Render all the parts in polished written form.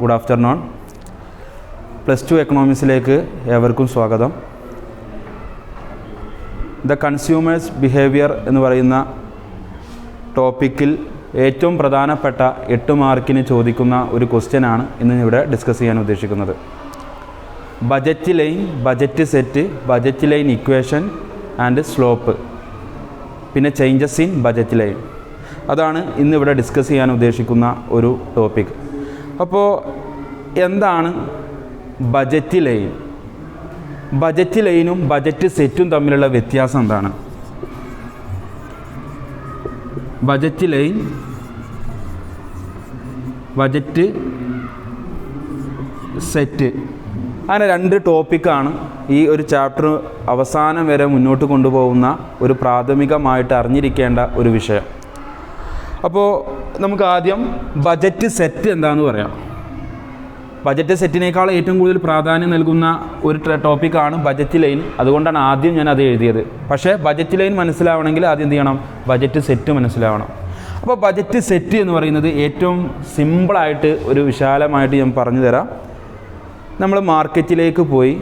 Good afternoon. +2 എക്കണോമിക്സിലേക്ക് ഏവർക്കും സ്വാഗതം. The consumers behaviour എന്ന് പറയുന്ന ടോപ്പിക്കിൽ ഏറ്റവും പ്രധാനപ്പെട്ട 8 മാർക്കിന് ചോദിക്കുന്ന ഒരു ക്വസ്റ്റ്യനാണ് ഇന്ന് ഇവിടെ ഡിസ്കസ് ചെയ്യാൻ ഉദ്ദേശിക്കുന്നത്. Budget line, budget set, budget line equation and slope, പിന്നെ ചേഞ്ചസ് ഇൻ ബജറ്റ് ലൈൻ. അതാണ് ഇന്നിവിടെ ഡിസ്കസ് ചെയ്യാൻ ഉദ്ദേശിക്കുന്ന ഒരു ടോപ്പിക്. അപ്പോൾ എന്താണ് ബജറ്റ് ലൈൻ? ബജറ്റ് ലൈനും ബജറ്റ് സെറ്റും തമ്മിലുള്ള വ്യത്യാസം എന്താണ്? ബജറ്റ് ലൈൻ, ബജറ്റ് സെറ്റ്, അങ്ങനെ 2 ടോപ്പിക്കാണ് ഈ ഒരു ചാപ്റ്റർ അവസാനം വരെ മുന്നോട്ട് കൊണ്ടുപോകുന്ന ഒരു പ്രാഥമികമായിട്ട് അറിഞ്ഞിരിക്കേണ്ട ഒരു വിഷയം. അപ്പോൾ നമുക്ക് ആദ്യം ബജറ്റ് സെറ്റ് എന്താണെന്ന് പറയാം. ബജറ്റ് സെറ്റിനേക്കാൾ ഏറ്റവും കൂടുതൽ പ്രാധാന്യം നൽകുന്ന ഒരു ടോപ്പിക്കാണ് ബജറ്റ് ലൈൻ. അതുകൊണ്ടാണ് ആദ്യം ഞാൻ അത് എഴുതിയത്. പക്ഷേ ബജറ്റ് ലൈൻ മനസ്സിലാവണമെങ്കിൽ ആദ്യം എന്ത് ചെയ്യണം? ബജറ്റ് സെറ്റ് മനസ്സിലാവണം. അപ്പോൾ ബജറ്റ് സെറ്റ് എന്ന് പറയുന്നത് ഏറ്റവും സിമ്പിളായിട്ട് ഒരു വിശാലമായിട്ട് ഞാൻ പറഞ്ഞു തരാം. നമ്മൾ മാർക്കറ്റിലേക്ക് പോയി,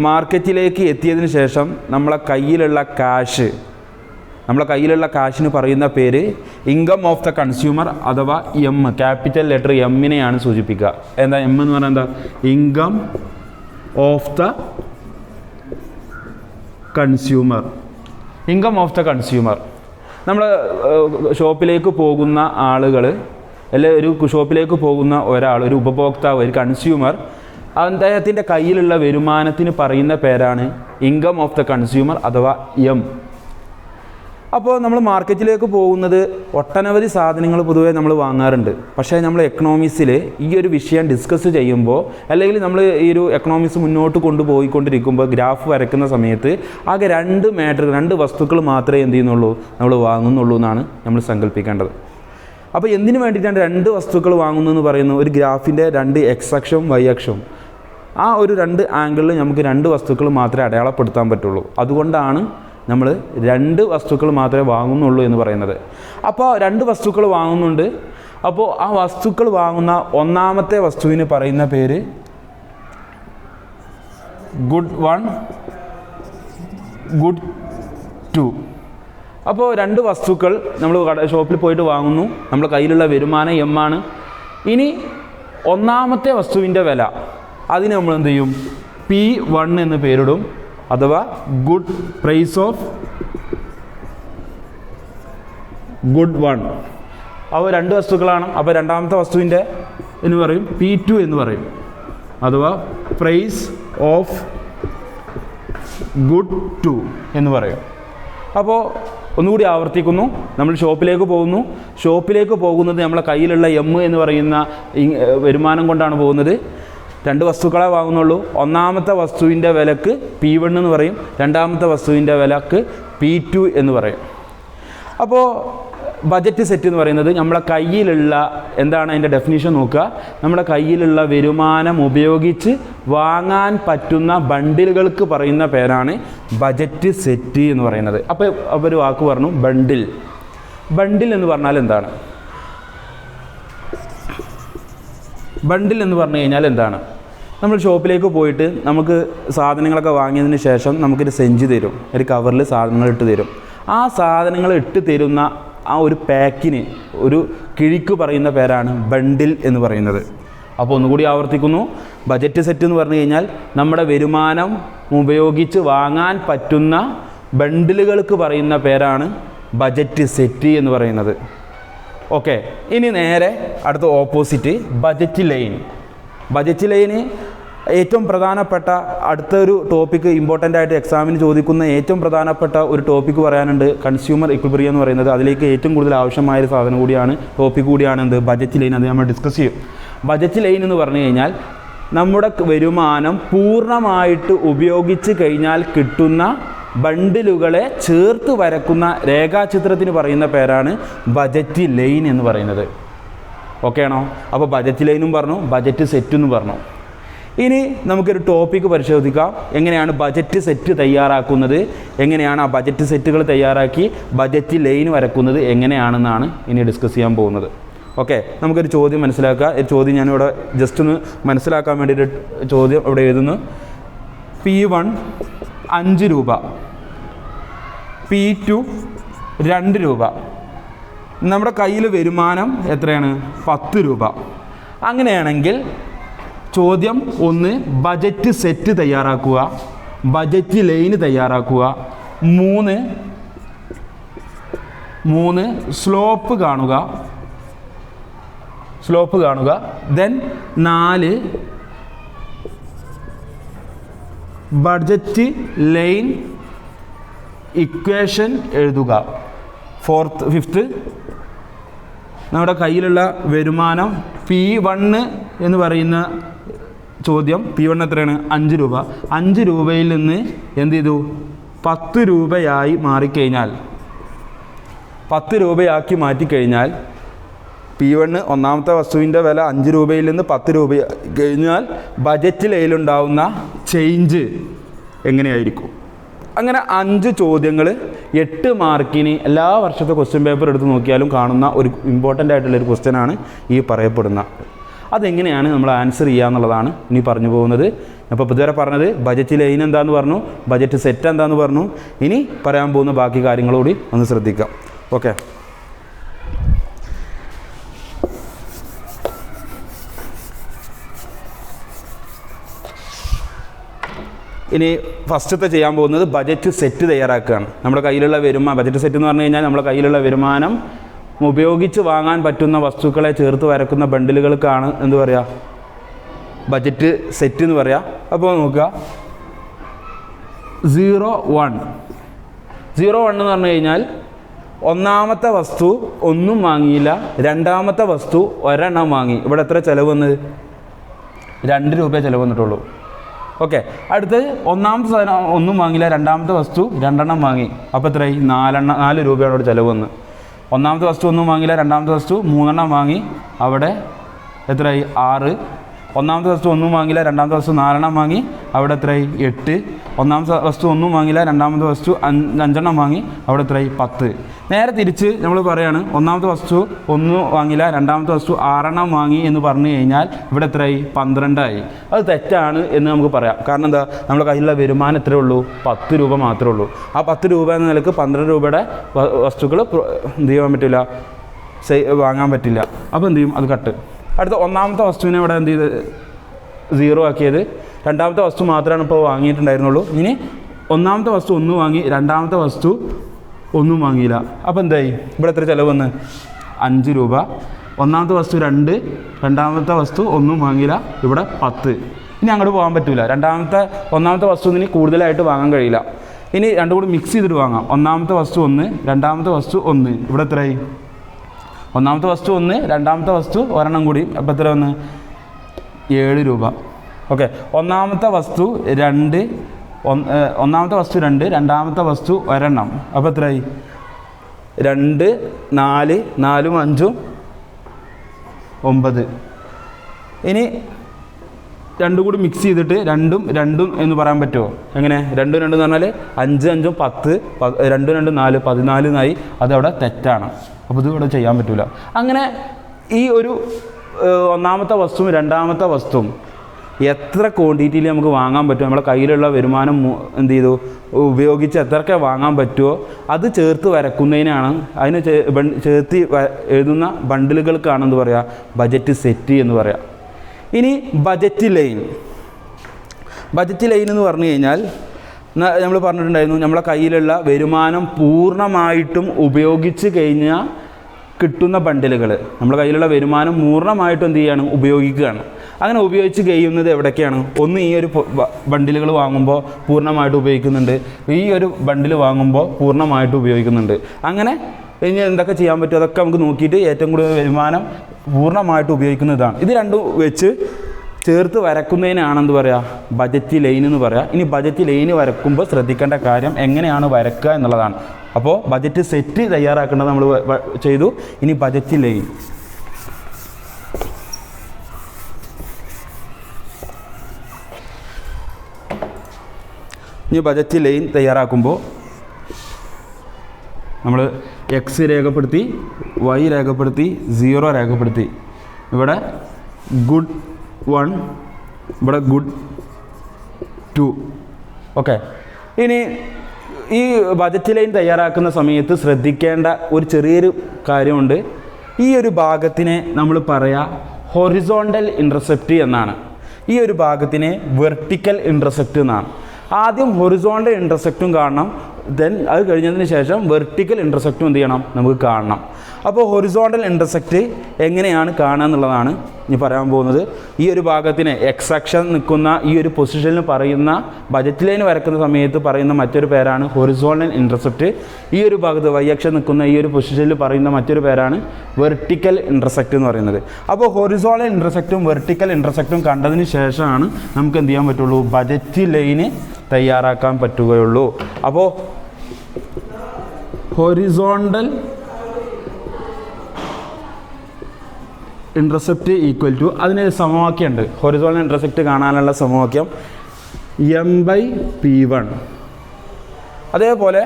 മാർക്കറ്റിലേക്ക് എത്തിയതിന് ശേഷം നമ്മളെ കയ്യിലുള്ള കാശിന് പറയുന്ന പേര് ഇൻകം ഓഫ് ദ കൺസ്യൂമർ അഥവാ എം, ക്യാപിറ്റൽ ലെറ്റർ എമ്മിനെയാണ് സൂചിപ്പിക്കുക. എന്താ എം എന്ന് പറഞ്ഞാൽ? എന്താ? Income of the consumer. Income of the consumer. നമ്മൾ ഷോപ്പിലേക്ക് പോകുന്ന ആളുകൾ, അല്ലെങ്കിൽ ഒരു ഷോപ്പിലേക്ക് പോകുന്ന ഒരാൾ, ഒരു ഉപഭോക്താവ്, ഒരു കൺസ്യൂമർ, അദ്ദേഹത്തിൻ്റെ കയ്യിലുള്ള വരുമാനത്തിന് പറയുന്ന പേരാണ് ഇൻകം ഓഫ് ദ കൺസ്യൂമർ അഥവാ എം. അപ്പോൾ നമ്മൾ മാർക്കറ്റിലേക്ക് പോകുന്നത് ഒട്ടനവധി സാധനങ്ങൾ പൊതുവേ നമ്മൾ വാങ്ങാറുണ്ട്. പക്ഷേ നമ്മൾ എക്കണോമിക്സിൽ ഈ ഒരു വിഷയം ഡിസ്കസ് ചെയ്യുമ്പോൾ, അല്ലെങ്കിൽ നമ്മൾ ഈ ഒരു എക്കണോമിക്സ് മുന്നോട്ട് കൊണ്ടുപോയിക്കൊണ്ടിരിക്കുമ്പോൾ ഗ്രാഫ് വരയ്ക്കുന്ന സമയത്ത് ആകെ 2 വസ്തുക്കൾ മാത്രമേ എന്ത് ചെയ്യുന്നുള്ളൂ, നമ്മൾ വാങ്ങുന്നുള്ളൂ എന്നാണ് നമ്മൾ സങ്കല്പിക്കേണ്ടത്. അപ്പോൾ എന്തിനു വേണ്ടിയിട്ടാണ് 2 വസ്തുക്കൾ വാങ്ങുന്നതെന്ന് പറയുന്നത്? ഒരു ഗ്രാഫിൻ്റെ 2 x അക്ഷവും y അക്ഷവും, ആ ഒരു 2 ആംഗിളിൽ നമുക്ക് 2 വസ്തുക്കൾ മാത്രമേ അടയാളപ്പെടുത്താൻ പറ്റുള്ളൂ. അതുകൊണ്ടാണ് നമ്മൾ 2 വസ്തുക്കൾ മാത്രമേ വാങ്ങുന്നുള്ളൂ എന്ന് പറയുന്നത്. അപ്പോൾ 2 വസ്തുക്കൾ വാങ്ങുന്നുണ്ട്. അപ്പോൾ ആ വസ്തുക്കൾ വാങ്ങുന്ന ഒന്നാമത്തെ വസ്തുവിന് പറയുന്ന പേര് ഗുഡ് 1, ഗുഡ് 2. അപ്പോൾ 2 വസ്തുക്കൾ നമ്മൾ ഷോപ്പിൽ പോയിട്ട് വാങ്ങുന്നു. നമ്മുടെ കയ്യിലുള്ള വരുമാനം എം ആണ്. ഇനി ഒന്നാമത്തെ വസ്തുവിൻ്റെ വില, അതിന് നമ്മൾ എന്ത് ചെയ്യും? P1 എന്ന് പേരിടും, അഥവാ ഗുഡ് പ്രൈസ് ഓഫ് ഗുഡ് 1. അപ്പോൾ 2 വസ്തുക്കളാണ്. അപ്പോൾ രണ്ടാമത്തെ വസ്തുവിൻ്റെ എന്ന് പറയും P2 എന്ന് പറയും, അഥവാ പ്രൈസ് ഓഫ് ഗുഡ് 2 എന്ന് പറയും. അപ്പോൾ ഒന്നുകൂടി ആവർത്തിക്കുന്നു. നമ്മൾ ഷോപ്പിലേക്ക് പോകുന്നു. ഷോപ്പിലേക്ക് പോകുന്നത് നമ്മളെ കയ്യിലുള്ള എം എന്ന് പറയുന്ന വരുമാനം കൊണ്ടാണ് പോകുന്നത്. 2 വസ്തുക്കളെ വാങ്ങുന്നുള്ളൂ. ഒന്നാമത്തെ വസ്തുവിൻ്റെ വിലക്ക് P1 എന്ന് പറയും, രണ്ടാമത്തെ വസ്തുവിൻ്റെ വിലക്ക് P2 എന്ന് പറയും. അപ്പോൾ ബജറ്റ് സെറ്റ് എന്ന് പറയുന്നത് നമ്മളെ കയ്യിലുള്ള, എന്താണ് അതിൻ്റെ ഡെഫിനിഷൻ നോക്കുക, നമ്മുടെ കയ്യിലുള്ള വരുമാനം ഉപയോഗിച്ച് വാങ്ങാൻ പറ്റുന്ന ബണ്ടിലുകൾക്ക് പറയുന്ന പേരാണ് ബജറ്റ് സെറ്റ് എന്ന് പറയുന്നത്. അപ്പോൾ ഒരു വാക്ക് പറഞ്ഞു, ബണ്ടിൽ. ബണ്ടിൽ എന്ന് പറഞ്ഞാൽ എന്താണ്? ബണ്ടിൽ എന്ന് പറഞ്ഞു കഴിഞ്ഞാൽ എന്താണ്? നമ്മൾ ഷോപ്പിലേക്ക് പോയിട്ട് നമുക്ക് സാധനങ്ങളൊക്കെ വാങ്ങിയതിന് ശേഷം നമുക്കൊരു സെഞ്ച് തരും, ഒരു കവറിൽ സാധനങ്ങൾ ഇട്ട് തരും. ആ സാധനങ്ങൾ ഇട്ട് തരുന്ന ആ ഒരു പാക്കിന്, ഒരു കിഴിക്ക് പറയുന്ന പേരാണ് ബണ്ടിൽ എന്ന് പറയുന്നത്. അപ്പോൾ ഒന്നുകൂടി ആവർത്തിക്കുന്നു. ബജറ്റ് സെറ്റ് എന്ന് പറഞ്ഞു കഴിഞ്ഞാൽ നമ്മുടെ വരുമാനം ഉപയോഗിച്ച് വാങ്ങാൻ പറ്റുന്ന ബണ്ടിലുകൾക്ക് പറയുന്ന പേരാണ് ബജറ്റ് സെറ്റ് എന്ന് പറയുന്നത്. ഓക്കെ, ഇനി നേരെ അടുത്ത opposite budget line. Budget line ഏറ്റവും പ്രധാനപ്പെട്ട അടുത്തൊരു ടോപ്പിക്ക്, ഇമ്പോർട്ടൻ്റ് ആയിട്ട് എക്സാമിന് ചോദിക്കുന്ന ഏറ്റവും പ്രധാനപ്പെട്ട ഒരു ടോപ്പിക്ക് പറയാനുണ്ട്, കൺസ്യൂമർ ഇക്വിലിബ്രിയം എന്ന് പറയുന്നത്. അതിലേക്ക് ഏറ്റവും കൂടുതൽ ആവശ്യമായൊരു സാധനം കൂടിയാണ്, ടോപ്പിക് കൂടിയാണ് എന്ത്? Budget line. അത് നമ്മൾ ഡിസ്കസ് ചെയ്യും. ബജറ്റ് ലൈൻ എന്ന് പറഞ്ഞു കഴിഞ്ഞാൽ നമ്മുടെ വരുമാനം പൂർണ്ണമായിട്ട് ഉപയോഗിച്ച് കഴിഞ്ഞാൽ കിട്ടുന്ന ബണ്ടിലുകളെ ചേർത്ത് വരക്കുന്ന രേഖാചിത്രത്തിന് പറയുന്ന പേരാണ് ബജറ്റ് ലൈൻ എന്ന് പറയുന്നത്. ഓക്കെ ആണോ? അപ്പോൾ ബജറ്റ് ലൈനും പറഞ്ഞു, ബജറ്റ് സെറ്റും പറഞ്ഞു. ഇനി നമുക്കൊരു ടോപ്പിക്ക് പരിശോധിക്കാം. എങ്ങനെയാണ് ബജറ്റ് സെറ്റ് തയ്യാറാക്കുന്നത്, എങ്ങനെയാണ് ആ ബജറ്റ് സെറ്റുകൾ തയ്യാറാക്കി ബജറ്റ് ലൈൻ വരക്കുന്നത് എങ്ങനെയാണെന്നാണ് ഇനി ഡിസ്കസ് ചെയ്യാൻ പോകുന്നത്. ഓക്കെ, നമുക്കൊരു ചോദ്യം മനസ്സിലാക്കുക. ഒരു ചോദ്യം ഞാനിവിടെ ജസ്റ്റ് ഒന്ന് മനസ്സിലാക്കാൻ വേണ്ടിയിട്ട് ചോദ്യം ഇവിടെ എഴുതുന്നു. P1 5 രൂപ, P2 2 രൂപ. നമ്മുടെ കയ്യിൽ വരുമാനം എത്രയാണ്? 10 രൂപ. അങ്ങനെയാണെങ്കിൽ ചോദ്യം 1 ബജറ്റ് സെറ്റ് തയ്യാറാക്കുക, ബജറ്റ് ലൈന് തയ്യാറാക്കുക. 3 സ്ലോപ്പ് കാണുക. ദെൻ 4 ബഡ്ജറ്റ് ലൈൻ ഇക്വേഷൻ എഴുതുക. 5th നമ്മുടെ കയ്യിലുള്ള വരുമാനം P1 എന്ന് പറയുന്ന ചോദ്യം. P1 എത്രയാണ്? 5 രൂപ. 5 രൂപയിൽ നിന്ന് എന്ത് ചെയ്തു? 10 രൂപയായി മാറിക്കഴിഞ്ഞാൽ, 10 രൂപയാക്കി മാറ്റിക്കഴിഞ്ഞാൽ P1 ഒന്നാമത്തെ വസ്തുവിൻ്റെ വില 5 രൂപയിൽ നിന്ന് 10 രൂപ കഴിഞ്ഞാൽ ബജറ്റ് ലൈനിലുണ്ടാവുന്ന ചേഞ്ച് എങ്ങനെയായിരിക്കും? അങ്ങനെ 5 ചോദ്യങ്ങൾ 8 മാർക്കിന് എല്ലാ വർഷത്തെ ക്വസ്റ്റ്യൻ പേപ്പർ എടുത്ത് നോക്കിയാലും കാണുന്ന ഒരു ഇമ്പോർട്ടൻ്റ് ആയിട്ടുള്ളൊരു ക്വസ്റ്റ്യനാണ് ഈ പറയപ്പെടുന്ന. അതെങ്ങനെയാണ് നമ്മൾ ആൻസർ ചെയ്യുക എന്നുള്ളതാണ് ഇനി പറഞ്ഞു പോകുന്നത്. അപ്പോൾ ഇതുവരെ പറഞ്ഞത് ബജറ്റ് ലൈൻ എന്താന്ന് പറഞ്ഞു, ബജറ്റ് സെറ്റ് എന്താന്ന് പറഞ്ഞു. ഇനി പറയാൻ പോകുന്ന ബാക്കി കാര്യങ്ങളൂടി ഒന്ന് ശ്രദ്ധിക്കാം. ഓക്കെ, ഇനി ഫസ്റ്റത്തെ ചെയ്യാൻ പോകുന്നത് ബജറ്റ് സെറ്റ് തയ്യാറാക്കുകയാണ്. നമ്മുടെ കയ്യിലുള്ള ബജറ്റ് സെറ്റ് എന്ന് പറഞ്ഞു കഴിഞ്ഞാൽ നമ്മുടെ കയ്യിലുള്ള വരുമാനം ഉപയോഗിച്ച് വാങ്ങാൻ പറ്റുന്ന വസ്തുക്കളെ ചേർത്ത് വരക്കുന്ന ബണ്ടിലുകൾക്കാണ് എന്ത് പറയുക? ബജറ്റ് സെറ്റ് എന്ന് പറയുക. അപ്പോൾ നോക്കുക, 01 എന്ന് പറഞ്ഞു കഴിഞ്ഞാൽ ഒന്നാമത്തെ വസ്തു ഒന്നും വാങ്ങിയില്ല, രണ്ടാമത്തെ വസ്തു ഒരെണ്ണം വാങ്ങി. ഇവിടെ എത്ര ചിലവ് വന്നത്? 2 രൂപ ചിലവ് വന്നിട്ടുള്ളൂ. ഓക്കെ, അടുത്ത് ഒന്നാമത്തെ സാധനം ഒന്നും വാങ്ങിയില്ല, രണ്ടാമത്തെ വസ്തു 2 എണ്ണം വാങ്ങി. അപ്പോൾ എത്രയായി? 4 രൂപയാണ് അവിടെ ചിലവ് വന്ന്. ഒന്നാമത്തെ വസ്തു ഒന്നും വാങ്ങിയില്ല, രണ്ടാമത്തെ വസ്തു 3 എണ്ണം വാങ്ങി. അവിടെ എത്രയായി? 6. ഒന്നാമത്തെ വസ്തു ഒന്നും വാങ്ങിയില്ല, രണ്ടാമത്തെ വസ്തു 4 എണ്ണം വാങ്ങി. അവിടെ എത്രയായി? 8. ഒന്നാമത്തെ വസ്തു ഒന്നും വാങ്ങിയില്ല, രണ്ടാമത്തെ വസ്തു 5 എണ്ണം വാങ്ങി. അവിടെ എത്രയായി? 10. നേരെ തിരിച്ച് നമ്മൾ പറയുകയാണ്, ഒന്നാമത്തെ വസ്തു ഒന്നും വാങ്ങിയില്ല, രണ്ടാമത്തെ വസ്തു 6 എണ്ണം വാങ്ങി എന്ന് പറഞ്ഞു കഴിഞ്ഞാൽ ഇവിടെ എത്രയായി? 12 ആയി. അത് തെറ്റാണ് എന്ന് നമുക്ക് പറയാം. കാരണം എന്താ? നമ്മുടെ കയ്യിലുള്ള വരുമാനം എത്രയേ ഉള്ളൂ? 10 രൂപ മാത്രമേ ഉള്ളൂ. ആ 10 രൂപ എന്ന നിലക്ക് 12 രൂപയുടെ വസ്തുക്കൾ എന്ത് ചെയ്യാൻ പറ്റില്ല? വാങ്ങാൻ പറ്റില്ല. അപ്പോൾ എന്ത് ചെയ്യും? അത് കട്ട്. അടുത്ത ഒന്നാമത്തെ വസ്തുവിനെ ഇവിടെ എന്ത് ചെയ്ത് 0 ആക്കിയത്. രണ്ടാമത്തെ വസ്തു മാത്രമാണ് ഇപ്പോൾ വാങ്ങിയിട്ടുണ്ടായിരുന്നുള്ളൂ. ഇനി ഒന്നാമത്തെ വസ്തു ഒന്നും വാങ്ങി, രണ്ടാമത്തെ വസ്തു ഒന്നും വാങ്ങിയില്ല. അപ്പോൾ എന്തായി? ഇവിടെ എത്ര ചിലവ് വന്ന്? 5 രൂപ. ഒന്നാമത്തെ വസ്തു 2, രണ്ടാമത്തെ വസ്തു ഒന്നും വാങ്ങിയില്ല. ഇവിടെ 10. ഇനി അങ്ങോട്ട് പോകാൻ പറ്റില്ല. ഒന്നാമത്തെ വസ്തു ഇനി കൂടുതലായിട്ട് വാങ്ങാൻ കഴിയില്ല. ഇനി രണ്ടും കൂടി മിക്സ് ചെയ്തിട്ട് വാങ്ങാം. ഒന്നാമത്തെ വസ്തു 1, രണ്ടാമത്തെ വസ്തു 1. ഇവിടെ എത്രയായി? ഒന്നാമത്തെ വസ്തു 1, രണ്ടാമത്തെ വസ്തു ഒരെണ്ണം കൂടി. അപ്പോൾ എത്ര വന്ന്? 7 രൂപ. ഓക്കെ, ഒന്നാമത്തെ വസ്തു 2, രണ്ടാമത്തെ വസ്തു ഒരെണ്ണം. അപ്പോൾ എത്രയായി? 2, 4, 4, 5, 9. ഇനി രണ്ടും കൂടി മിക്സ് ചെയ്തിട്ട് രണ്ടും എന്ന് പറയാൻ പറ്റുമോ? എങ്ങനെ? 2 എന്ന് പറഞ്ഞാൽ 5, 5, 10, 2, 2, 4, 14 എന്നായി. അതവിടെ തെറ്റാണ്. അപ്പോൾ ഇത് ഇവിടെ ചെയ്യാൻ പറ്റില്ല. അങ്ങനെ ഈ ഒരു ഒന്നാമത്തെ വസ്തുവും രണ്ടാമത്തെ വസ്തുവും എത്ര ക്വാണ്ടിറ്റിയിൽ നമുക്ക് വാങ്ങാൻ പറ്റുമോ, നമ്മുടെ കയ്യിലുള്ള വരുമാനം എന്ത് ചെയ്തു ഉപയോഗിച്ച് എത്രയൊക്കെ വാങ്ങാൻ പറ്റുമോ അത് ചേർത്ത് വരക്കുന്നതിനാണ്, അതിന് ചേർത്ത് എഴുതുന്ന ബണ്ടിലുകൾക്കാണെന്ന് പറയുക ബജറ്റ് സെറ്റ് എന്ന് പറയുക. ഇനി ബജറ്റ് ലൈൻ എന്ന് പറഞ്ഞു കഴിഞ്ഞാൽ നമ്മൾ പറഞ്ഞിട്ടുണ്ടായിരുന്നു, നമ്മളെ കയ്യിലുള്ള വരുമാനം പൂർണ്ണമായിട്ടും ഉപയോഗിച്ച് കഴിഞ്ഞാൽ കിട്ടുന്ന ബണ്ടിലുകൾ, നമ്മുടെ കയ്യിലുള്ള വരുമാനം പൂർണ്ണമായിട്ടും എന്ത് ചെയ്യുകയാണ്? ഉപയോഗിക്കുകയാണ്. അങ്ങനെ ഉപയോഗിച്ച് കഴിയുന്നത് എവിടേക്കാണ്? ഒന്ന് ഈ ഒരു ബണ്ടിലുകൾ വാങ്ങുമ്പോൾ പൂർണ്ണമായിട്ട് ഉപയോഗിക്കുന്നുണ്ട്, ഈ ഒരു ബണ്ടിൽ വാങ്ങുമ്പോൾ പൂർണ്ണമായിട്ട് ഉപയോഗിക്കുന്നുണ്ട്. അങ്ങനെ ഇനി എന്തൊക്കെ ചെയ്യാൻ പറ്റും അതൊക്കെ നമുക്ക് നോക്കിയിട്ട് ഏറ്റവും കൂടുതൽ വരുമാനം പൂർണ്ണമായിട്ട് ഉപയോഗിക്കുന്നതാണ്. ഇത് രണ്ടും വെച്ച് ചേർത്ത് വരക്കുന്നതിനാണെന്ന് പറയുക ബജറ്റ് ലൈൻ എന്ന് പറയുക. ഇനി ബജറ്റ് ലൈൻ വരക്കുമ്പോൾ ശ്രദ്ധിക്കേണ്ട കാര്യം എങ്ങനെയാണ് വരക്കുക എന്നുള്ളതാണ്. അപ്പോൾ ബജറ്റ് സെറ്റ് തയ്യാറാക്കേണ്ടത് നമ്മൾ ചെയ്തു. ഇനി ബജറ്റ് ലൈൻ. ഇനി ബജറ്റ് ലൈൻ തയ്യാറാക്കുമ്പോൾ നമ്മൾ എക്സ് രേഖപ്പെടുത്തി, വൈ രേഖപ്പെടുത്തി, 0 രേഖപ്പെടുത്തി. ഇവിടെ ഗുഡ് 1, ഇവിടെ ഗുഡ് 2. ഓക്കെ. ഇനി ഈ ബജറ്റ് ലൈൻ തയ്യാറാക്കുന്ന സമയത്ത് ശ്രദ്ധിക്കേണ്ട ഒരു ചെറിയൊരു കാര്യമുണ്ട്. ഈ ഒരു ഭാഗത്തിനെ നമ്മൾ പറയാം ഹൊറിസോണ്ടൽ ഇൻ്റർസെപ്റ്റ് എന്നാണ്. ഈ ഒരു ഭാഗത്തിനെ വെർട്ടിക്കൽ ഇൻ്റർസെപ്റ്റ് എന്നാണ്. ആദ്യം ഹൊറിസോണ്ടൽ ഇൻ്റർസെപ്റ്റും കാണണം, ദെൻ അത് കഴിഞ്ഞതിന് ശേഷം വെർട്ടിക്കൽ ഇൻ്റർസെപ്റ്റും എന്ത് ചെയ്യണം, നമുക്ക് കാണണം. അപ്പോൾ ഹൊറിസോണ്ടൽ ഇൻ്റർസെക്റ്റ് എങ്ങനെയാണ് കാണുക എന്നുള്ളതാണ് ഇനി പറയാൻ പോകുന്നത്. ഈ ഒരു ഭാഗത്തിന് എക്സ് അക്ഷൻ നിൽക്കുന്ന ഈ ഒരു പൊസിഷനിൽ പറയുന്ന ബജറ്റ് ലൈൻ വരക്കുന്ന സമയത്ത് പറയുന്ന മറ്റൊരു പേരാണ് ഹൊറിസോണ്ടൽ ഇൻ്റർസെപ്റ്റ്. ഈ ഒരു ഭാഗത്ത് വൈ അക്ഷൻ നിൽക്കുന്ന ഈ ഒരു പൊസിഷനിൽ പറയുന്ന മറ്റൊരു പേരാണ് വെർട്ടിക്കൽ ഇൻ്റർസെക്റ്റ് എന്ന് പറയുന്നത്. അപ്പോൾ ഹൊറിസോണ്ടൽ ഇൻ്റർസെക്റ്റും വെർട്ടിക്കൽ ഇൻ്റർസെക്റ്റും കണ്ടതിന് ശേഷമാണ് നമുക്ക് എന്ത് ചെയ്യാൻ പറ്റുള്ളൂ, ബജറ്റ് ലൈന് തയ്യാറാക്കാൻ പറ്റുകയുള്ളൂ. അപ്പോൾ ഹൊറിസോണ്ടൽ ഇൻ്റർസെപ്റ്റ് ഈക്വൽ ടു, അതിന് സമവാക്യമുണ്ട്. ഹൊറിസോണ്ടൽ ഇൻ്റർസെപ്റ്റ് കാണാനുള്ള സമവാക്യം m/p1. അതേപോലെ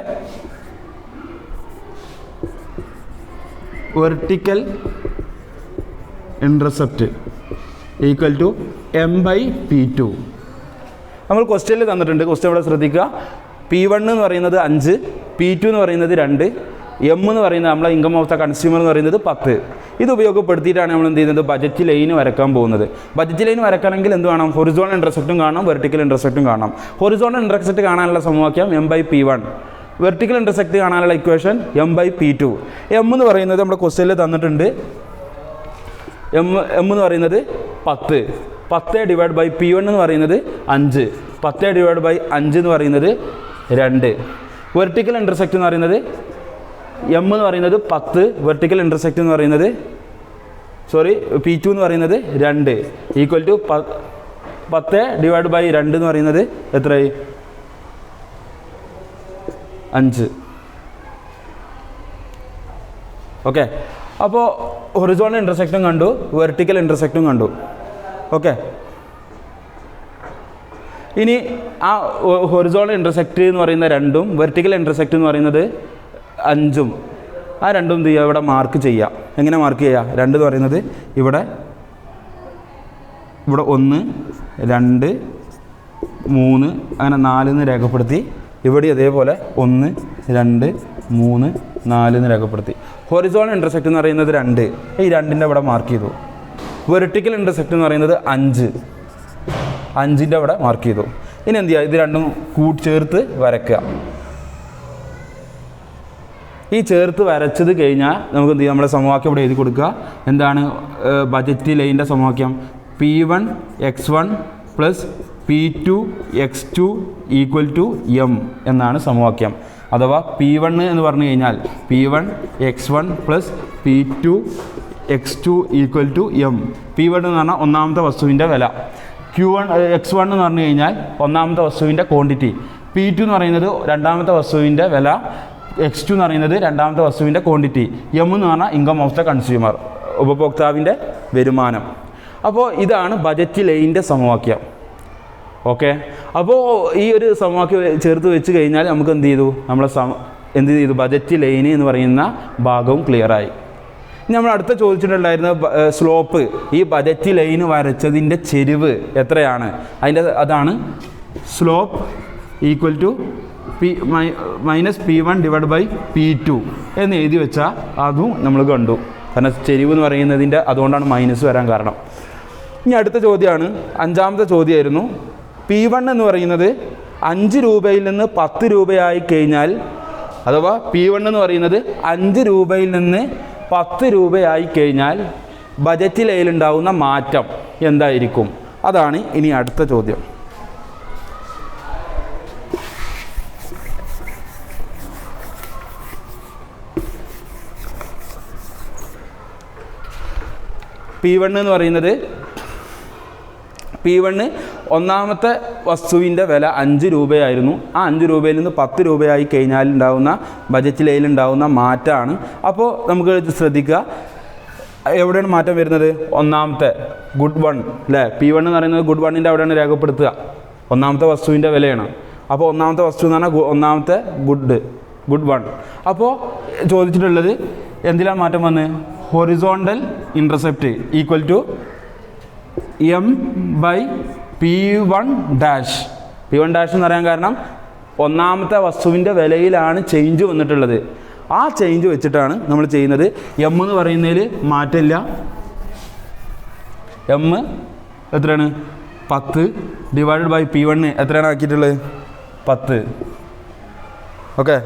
vertical intercept equal to m/p2. നമ്മൾ ക്വസ്റ്റ്യനിൽ തന്നിട്ടുണ്ട്. ക്വസ്റ്റ്യൻ ഇവിടെ ശ്രദ്ധിക്കുക. P1 എന്ന് പറയുന്നത് 5, P2 എന്ന് പറയുന്നത് 2, M എന്ന് പറയുന്നത് നമ്മളെ ഇൻകം ഓഫ് ദ കൺസ്യൂമർ എന്ന് പറയുന്നത് 10. ഇത് ഉപയോഗപ്പെടുത്തിയിട്ടാണ് നമ്മൾ എന്ത് ചെയ്യുന്നത്, ബജറ്റ് ലൈൻ വരക്കാൻ പോകുന്നത്. ബജറ്റ് ലൈൻ വരക്കണമെങ്കിൽ എന്ത് വേണം, ഹൊറിസോണ്ടൽ ഇൻ്റർസെപ്റ്റും കാണണം, വെർട്ടിക്കൽ ഇൻ്റർസെപ്റ്റും കാണണം. ഹൊറിസോണ്ടൽ ഇൻ്റർസെപ്റ്റ് കാണാനുള്ള സമവാക്യം m/p1. വെർട്ടിക്കൽ ഇൻ്റർസെപ്റ്റ് കാണാനുള്ള ഇക്വേഷൻ m/p2. M എന്ന് പറയുന്നത് നമ്മുടെ ക്വസ്റ്റ്യനിൽ തന്നിട്ടുണ്ട്. M എന്ന് പറയുന്നത് 10. 10 ഡിവൈഡ് ബൈ P1 എന്ന് പറയുന്നത് 5. 10 ഡിവൈഡ് ബൈ 5 എന്ന് പറയുന്നത് 2. വെർട്ടിക്കൽ ഇൻ്റർസെക്റ്റ് എന്ന് പറയുന്നത് M എന്ന് പറയുന്നത് 10, വെർട്ടിക്കൽ ഇൻ്റർസെക്റ്റ് എന്ന് പറയുന്നത് P2 എന്ന് പറയുന്നത് 2 ഈക്വൽ ടു 10 ഡിവൈഡ് ബൈ 2 എന്ന് പറയുന്നത് എത്രയായി, 5. ഓക്കെ. അപ്പോൾ ഹൊറിസോണ്ടൽ ഇൻ്റർസെക്റ്റും കണ്ടു, വെർട്ടിക്കൽ ഇൻ്റർസെക്റ്റും കണ്ടു. ഓക്കെ. ഇനി ആ ഹൊറിസോണ്ടൽ ഇൻ്റർസെക്റ്റ് എന്ന് പറയുന്ന 2ഉം വെർട്ടിക്കൽ ഇൻ്റർസെക്റ്റ് എന്ന് പറയുന്നത് 5ഉം, ആ 2ഉം എന്ത് ചെയ്യുക, ഇവിടെ മാർക്ക് ചെയ്യുക. എങ്ങനെ മാർക്ക് ചെയ്യുക, 2 എന്ന് പറയുന്നത് ഇവിടെ 1, 2, 3 അങ്ങനെ 4 എന്ന് രേഖപ്പെടുത്തി. ഇവിടെ അതേപോലെ 1, 2, 3, 4 എന്ന് രേഖപ്പെടുത്തി. ഹൊറിസോണ്ടൽ ഇൻ്റർസെക്റ്റ് എന്ന് പറയുന്നത് 2, ഈ 2ൻ്റെ ഇവിടെ മാർക്ക് ചെയ്തു. വെർട്ടിക്കൽ ഇൻ്റർസെക്റ്റ് എന്ന് പറയുന്നത് 5ൻ്റെ അവിടെ മാർക്ക് ചെയ്തു. ഇനി എന്ത് ചെയ്യുക, ഇത് രണ്ടും ചേർത്ത് വരയ്ക്കുക. ഈ ചേർത്ത് വരച്ചത് കഴിഞ്ഞാൽ നമുക്ക് എന്ത് ചെയ്യാം, നമ്മുടെ സമവാക്യം ഇവിടെ എഴുതി കൊടുക്കുക. എന്താണ് ബജറ്റ് ലൈനിൻ്റെ സമവാക്യം? P1 x1 plus P2 x2 equal to M എന്നാണ് സമവാക്യം. അഥവാ P1 എന്ന് പറഞ്ഞു കഴിഞ്ഞാൽ P1 x1 plus P2 x2 equal to M. P1 എന്ന് പറഞ്ഞാൽ ഒന്നാമത്തെ വസ്തുവിൻ്റെ വില, x1 എന്ന് പറഞ്ഞു കഴിഞ്ഞാൽ ഒന്നാമത്തെ വസ്തുവിൻ്റെ ക്വാണ്ടിറ്റി, P2 എന്ന് പറയുന്നത് രണ്ടാമത്തെ വസ്തുവിൻ്റെ വില, x2 എന്ന് പറയുന്നത് രണ്ടാമത്തെ വസ്തുവിൻ്റെ ക്വാണ്ടിറ്റി, M എന്ന് പറഞ്ഞാൽ ഇൻകം ഓഫ് ദ കൺസ്യൂമർ, ഉപഭോക്താവിൻ്റെ വരുമാനം. അപ്പോൾ ഇതാണ് ബജറ്റ് ലൈനിൻ്റെ സമവാക്യം. ഓക്കെ. അപ്പോൾ ഈ ഒരു സമവാക്യം ചേർത്ത് വെച്ച് കഴിഞ്ഞാൽ നമുക്ക് എന്ത് ചെയ്തു, എന്ത് ചെയ്തു, ബജറ്റ് ലൈന് എന്ന് പറയുന്ന ഭാഗവും ക്ലിയറായി. നമ്മൾ അടുത്ത ചോദിച്ചിട്ടുണ്ടായിരുന്ന സ്ലോപ്പ്, ഈ ബജറ്റ് ലൈന് വരച്ചതിൻ്റെ ചെരിവ് എത്രയാണ്, അതാണ് slope equal to -P1 divide by P2 എന്ന് എഴുതി വെച്ചാൽ അതും നമ്മൾ കണ്ടു. കാരണം ചെരിവ് എന്ന് പറയുന്നതിൻ്റെ അതുകൊണ്ടാണ് മൈനസ് വരാൻ കാരണം. ഇനി അടുത്ത ചോദ്യമാണ്, 5ാമത്തെ ചോദ്യമായിരുന്നു. P1 എന്ന് പറയുന്നത് 5 രൂപയിൽ നിന്ന് 10 രൂപയായി കഴിഞ്ഞാൽ, അഥവാ P1 എന്ന് പറയുന്നത് 5 രൂപയിൽ നിന്ന് 10 രൂപയായി കഴിഞ്ഞാൽ ബജറ്റ് ലൈനിലുണ്ടാവുന്ന മാറ്റം എന്തായിരിക്കും? അതാണ് ഇനി അടുത്ത ചോദ്യം. P1 എന്ന് പറയുന്നത്, P1 ഒന്നാമത്തെ വസ്തുവിൻ്റെ വില 5 രൂപയായിരുന്നു. ആ 5 രൂപയിൽ നിന്ന് 10 രൂപയായി കഴിഞ്ഞാൽ ഉണ്ടാകുന്ന ബജറ്റ് ലൈനിലുണ്ടാകുന്ന മാറ്റമാണ്. അപ്പോൾ നമുക്ക് ശ്രദ്ധിക്കുക, എവിടെയാണ് മാറ്റം വരുന്നത്? ഒന്നാമത്തെ ഗുഡ് 1 അല്ലേ, P1 എന്ന് പറയുന്നത് ഗുഡ് 1ൻ്റെ അവിടെയാണ് രേഖപ്പെടുത്തുക, ഒന്നാമത്തെ വസ്തുവിൻ്റെ വിലയാണ്. അപ്പോൾ ഒന്നാമത്തെ വസ്തു എന്ന് പറഞ്ഞാൽ ഒന്നാമത്തെ ഗുഡ് 1. അപ്പോൾ ചോദിച്ചിട്ടുള്ളത് എന്തിലാണ് മാറ്റം വന്നത്? Horizontal intercept equal to M by P1 dash. P1 dash എന്ന് പറയാൻ കാരണം ഒന്നാമത്തെ വസ്തുവിൻ്റെ വിലയിലാണ് ചേഞ്ച് വന്നിട്ടുള്ളത്. ആ ചേഞ്ച് വെച്ചിട്ടാണ് നമ്മൾ ചെയ്യുന്നത്. എം എന്ന് പറയുന്നതിൽ മാറ്റമില്ല. എം എത്രയാണ്? 10 ഡിവൈഡഡ് ബൈ P1 എത്രയാണ് ആക്കിയിട്ടുള്ളത്? 10. ഓക്കെ,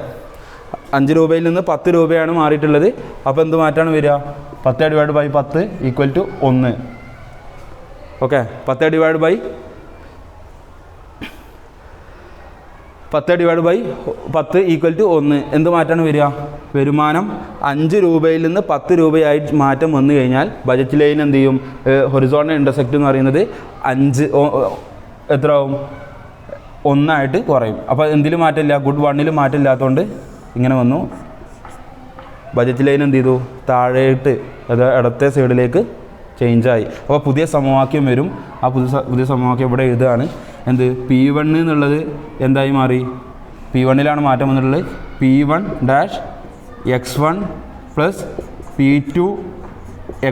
5 രൂപയിൽ നിന്ന് 10 രൂപയാണ് മാറിയിട്ടുള്ളത്. അപ്പോൾ എന്ത് മാറ്റമാണ് വരിക? 10 divide by 10 equal to 1. Okay, 10 divide by 10 equal to 1. എന്ത് മാറ്റമാണ് വരിക? വരുമാനം 5 രൂപയിൽ നിന്ന് 10 രൂപയായി മാറ്റം വന്നു കഴിഞ്ഞാൽ ബജറ്റ് ലൈൻ എന്ത് ചെയ്യും? ഹൊറിസോണ്ടൽ ഇൻ്റർസെക്റ്റ് എന്ന് പറയുന്നത് 5 എത്ര ആവും? 1 കുറയും. അപ്പോൾ എന്തിലും മാറ്റമില്ല, ഗുഡ് 1 മാറ്റമില്ലാത്തതുകൊണ്ട് ഇങ്ങനെ വന്നു. ബജറ്റ് ലൈൻ എന്ത് ചെയ്തു? താഴേട്ട്, അത് ഇടത്തെ സൈഡിലേക്ക് ചേഞ്ചായി. അപ്പോൾ പുതിയ സമവാക്യം വരും. ആ പുതിയ സമവാക്യം ഇവിടെ എഴുതുകയാണ്. എന്ത്? P1 എന്നുള്ളത് എന്തായി മാറി? P1 മാറ്റം വന്നിട്ടുള്ളത്. P1 dash X1 plus P2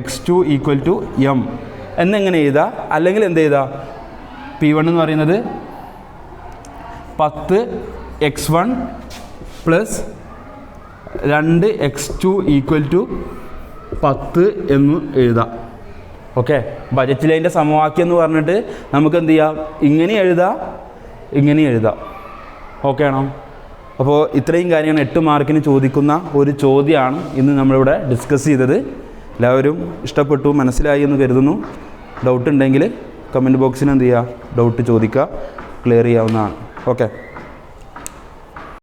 X2 equal to M എന്നെങ്ങനെ എഴുതുക? അല്ലെങ്കിൽ എന്ത് എഴുതുക? P1 എന്ന് പറയുന്നത് 10 X1 plus 2 X2 equal to 10 എന്ന് എഴുതാം. ഓക്കെ, ബജറ്റ് ലൈൻ്റെ സമവാക്യം എന്ന് പറഞ്ഞിട്ട് നമുക്ക് എന്ത് ചെയ്യാം? ഇങ്ങനെ എഴുതാം, ഇങ്ങനെ എഴുതാം. ഓക്കെ ആണോ? അപ്പോൾ ഇത്രയും കാര്യങ്ങൾ 8 മാർക്കിന് ചോദിക്കുന്ന ഒരു ചോദ്യമാണ് ഇന്ന് നമ്മളിവിടെ ഡിസ്കസ് ചെയ്തത്. എല്ലാവരും ഇഷ്ടപ്പെട്ടു, മനസ്സിലായി എന്ന് കരുതുന്നു. ഡൗട്ട് ഉണ്ടെങ്കിൽ കമൻറ്റ് ബോക്സിൽ എന്ത് ചെയ്യുക? ഡൗട്ട് ചോദിക്കുക, ക്ലിയർ ചെയ്യാവുന്നതാണ്. ഓക്കെ.